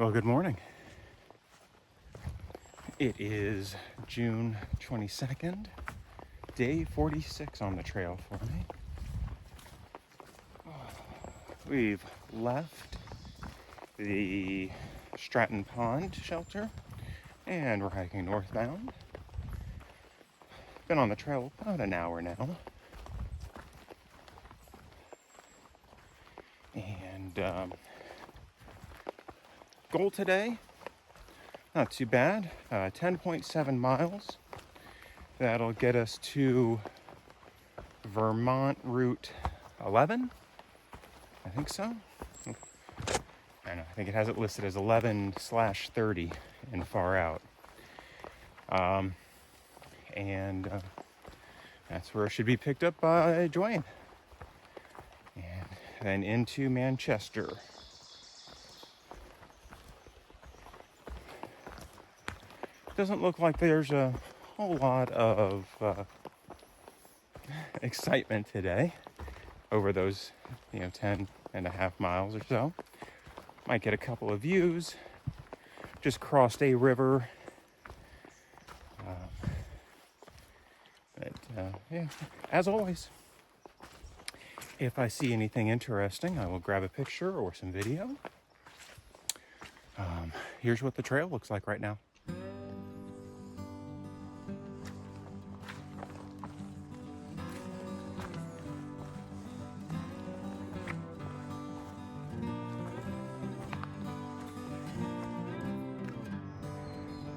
Well, good morning. It is June 22nd, day 46 on the trail for me. We've left the Stratton Pond shelter and we're hiking northbound. Been on the trail about an hour now. And goal today, not too bad, 10.7 miles. That'll get us to Vermont Route 11, I think so. I think it has it listed as 11/30 in far out. And that's where it should be picked up by Dwayne. And then into Manchester. Doesn't look like there's a whole lot of excitement today over those 10.5 miles or so. Might get a couple of views. Just crossed a river. As always, if I see anything interesting, I will grab a picture or some video. Here's what the trail looks like right now.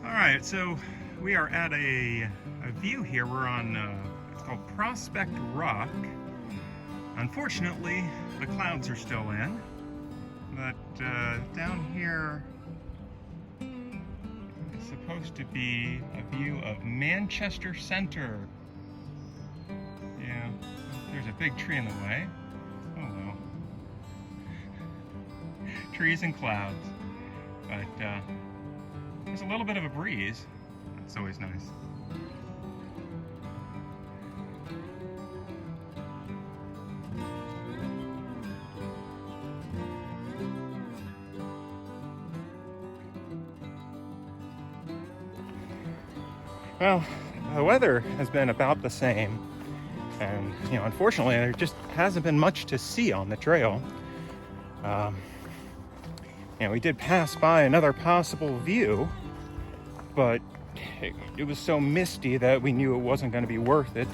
Alright, so we are at a view here. We're on, it's called Prospect Rock. Unfortunately, the clouds are still in, but down here is supposed to be a view of Manchester Center. Yeah, there's a big tree in the way. Oh well. Trees and clouds, but there's a little bit of a breeze. That's always nice. Well, the weather has been about the same, and unfortunately there just hasn't been much to see on the trail. We did pass by another possible view, but it was so misty that we knew it wasn't going to be worth it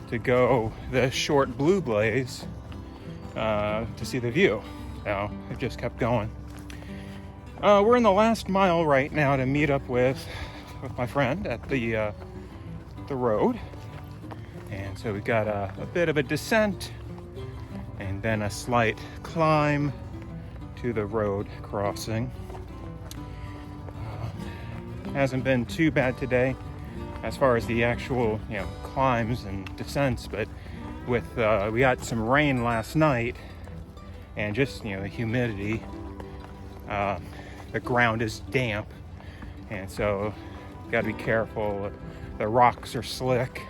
to go the short blue blaze to see the view. So it just kept going. We're in the last mile right now to meet up with my friend at the road, and so we got a bit of a descent and then a slight climb to the road crossing. Hasn't been too bad today as far as the actual climbs and descents, but with we got some rain last night and just the humidity, the ground is damp, and so got to be careful. The rocks are slick,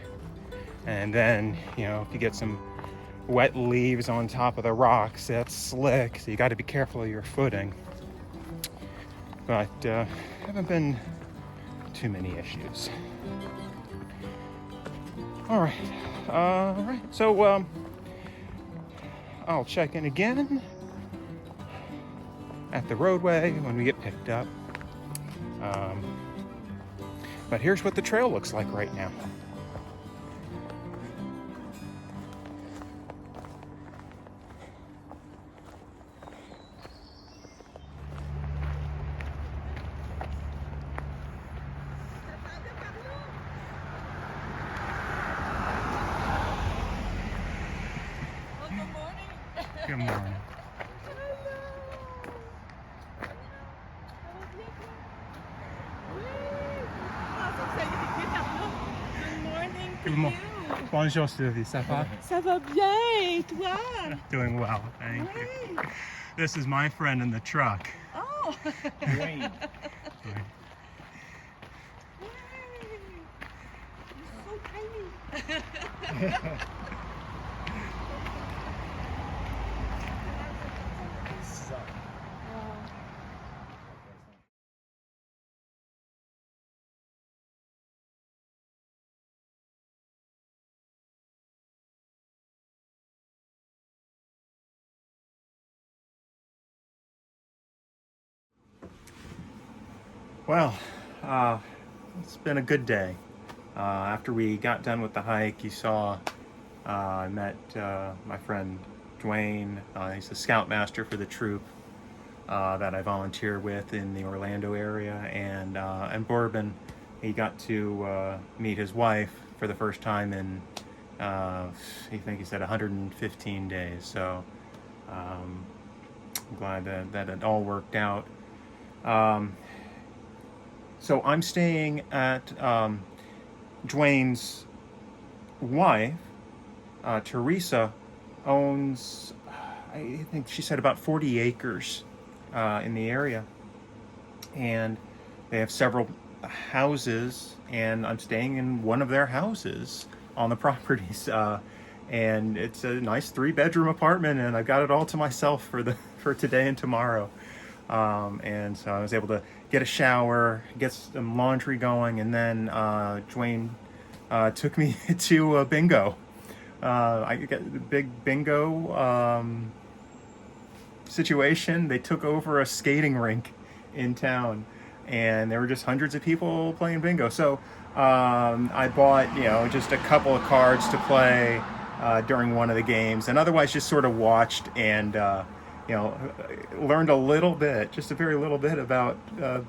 and then if you get some wet leaves on top of the rocks, that's slick, so you got to be careful of your footing. But haven't been too many issues. All right. So I'll check in again at the roadway when we get picked up. But here's what the trail looks like right now. Good morning. Good morning. Bonjour Sylvie, ça va? Ça va bien, et toi? Doing well, thank you. This is my friend in the truck. Oh! Dwayne. You're so tiny. Well, it's been a good day. After we got done with the hike, you saw I met my friend Dwayne. He's the scoutmaster for the troop that I volunteer with in the Orlando area, and Bourbon. He got to meet his wife for the first time in I think he said 115 days. So I'm glad that it all worked out. So I'm staying at Dwayne's wife, Teresa, owns, I think she said about 40 acres in the area. And they have several houses, and I'm staying in one of their houses on the properties. And it's a nice 3-bedroom apartment, and I've got it all to myself for today and tomorrow. And so I was able to get a shower, get some laundry going, and then Dwayne took me to a bingo. I got the big bingo situation. They took over a skating rink in town, and there were just hundreds of people playing bingo. So I bought, just a couple of cards to play during one of the games, and otherwise just sort of watched and learned a little bit, just a very little bit about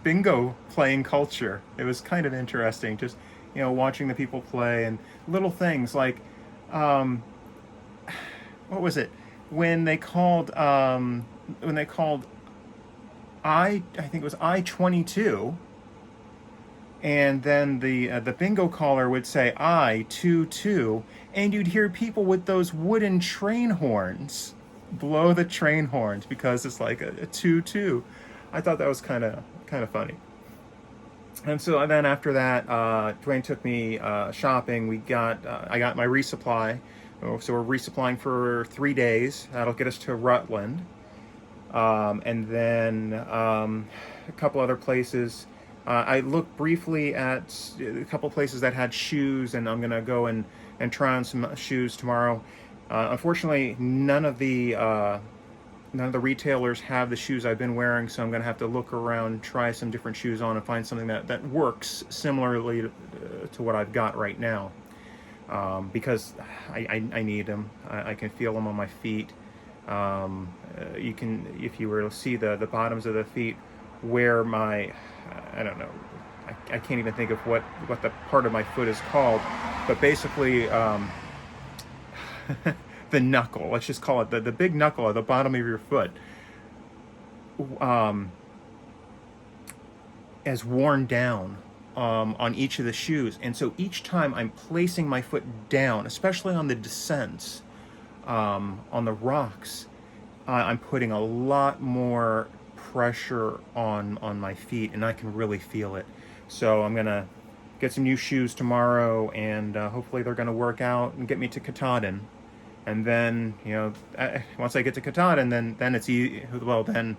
bingo playing culture. It was kind of interesting, just watching the people play and little things like what was it when they called I think it was I-22, and then the bingo caller would say I-22, and you'd hear people with those wooden train horns blow the train horns because it's like a 2-2. I thought that was kind of funny. And so then after that, Dwayne took me shopping. I got my resupply. So we're resupplying for 3 days. That'll get us to Rutland. And then a couple other places. I looked briefly at a couple places that had shoes, and I'm going to go and try on some shoes tomorrow. Unfortunately, none of the retailers have the shoes I've been wearing, so I'm going to have to look around, try some different shoes on, and find something that works similarly to what I've got right now. Because I need them. I can feel them on my feet. You can, if you were to see the bottoms of the feet, where I don't know, I can't even think of what the part of my foot is called, but basically the knuckle, let's just call it the big knuckle at the bottom of your foot, has worn down on each of the shoes. And so each time I'm placing my foot down, especially on the descents, on the rocks, I'm putting a lot more pressure on my feet, and I can really feel it. So I'm gonna get some new shoes tomorrow, and hopefully they're gonna work out and get me to Katahdin. And then, once I get to Katahdin, then it's easy. Well, then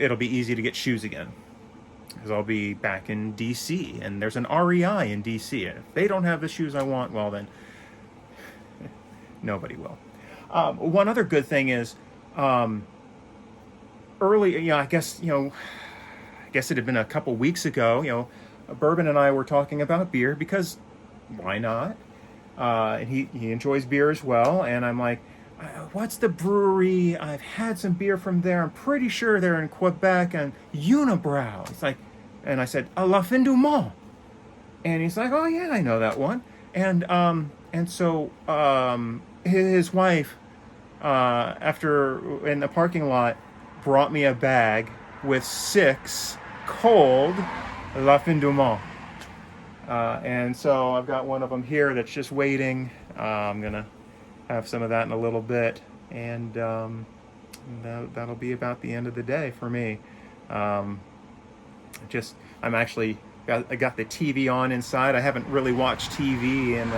it'll be easy to get shoes again, because I'll be back in DC, and there's an REI in DC. And if they don't have the shoes I want, well then nobody will. One other good thing is, early, I guess it had been a couple weeks ago. Bourbon and I were talking about beer, because why not? And he enjoys beer as well, and I'm like, what's the brewery? I've had some beer from there. I'm pretty sure they're in Quebec, and Unibrow. It's like, and I said, La Fin du Monde. And he's like, oh yeah, I know that one. And so his wife, after in the parking lot, brought me a bag with 6 cold La Fin du Monde. And so I've got one of them here that's just waiting. I'm gonna have some of that in a little bit, and that'll be about the end of the day for me. I got the TV on inside. I haven't really watched TV in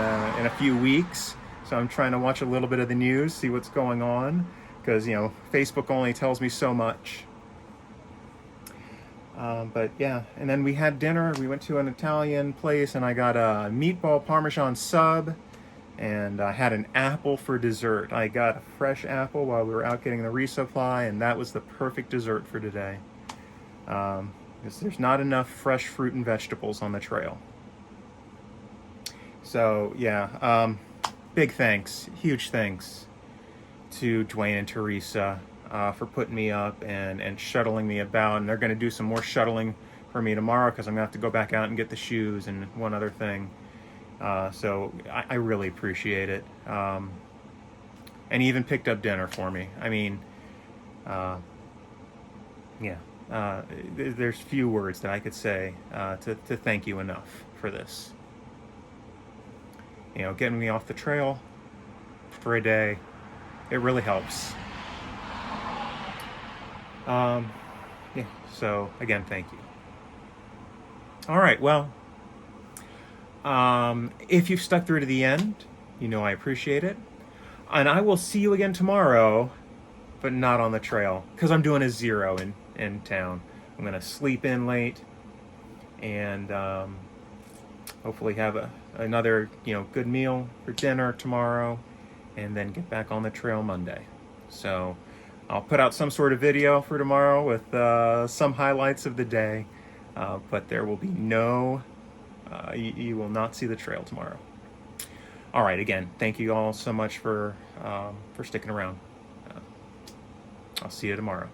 a few weeks, so I'm trying to watch a little bit of the news, see what's going on, because Facebook only tells me so much. But yeah, and then we had dinner. We went to an Italian place, and I got a meatball Parmesan sub, and I had an apple for dessert. I got a fresh apple while we were out getting the resupply, and that was the perfect dessert for today. because there's not enough fresh fruit and vegetables on the trail. So yeah, big thanks, huge thanks to Dwayne and Teresa for putting me up and shuttling me about. And they're going to do some more shuttling for me tomorrow because I'm going to have to go back out and get the shoes and one other thing. So I really appreciate it. And he even picked up dinner for me. I mean, yeah, there's few words that I could say to thank you enough for this. You know, getting me off the trail for a day, it really helps. Yeah, so again, thank you. All right, well, if you've stuck through to the end, you know I appreciate it. And I will see you again tomorrow, but not on the trail, because I'm doing a 0 in town. I'm going to sleep in late and hopefully have another good meal for dinner tomorrow, and then get back on the trail Monday. So I'll put out some sort of video for tomorrow with some highlights of the day, but there will be no, you will not see the trail tomorrow. All right, again, thank you all so much for sticking around. I'll see you tomorrow.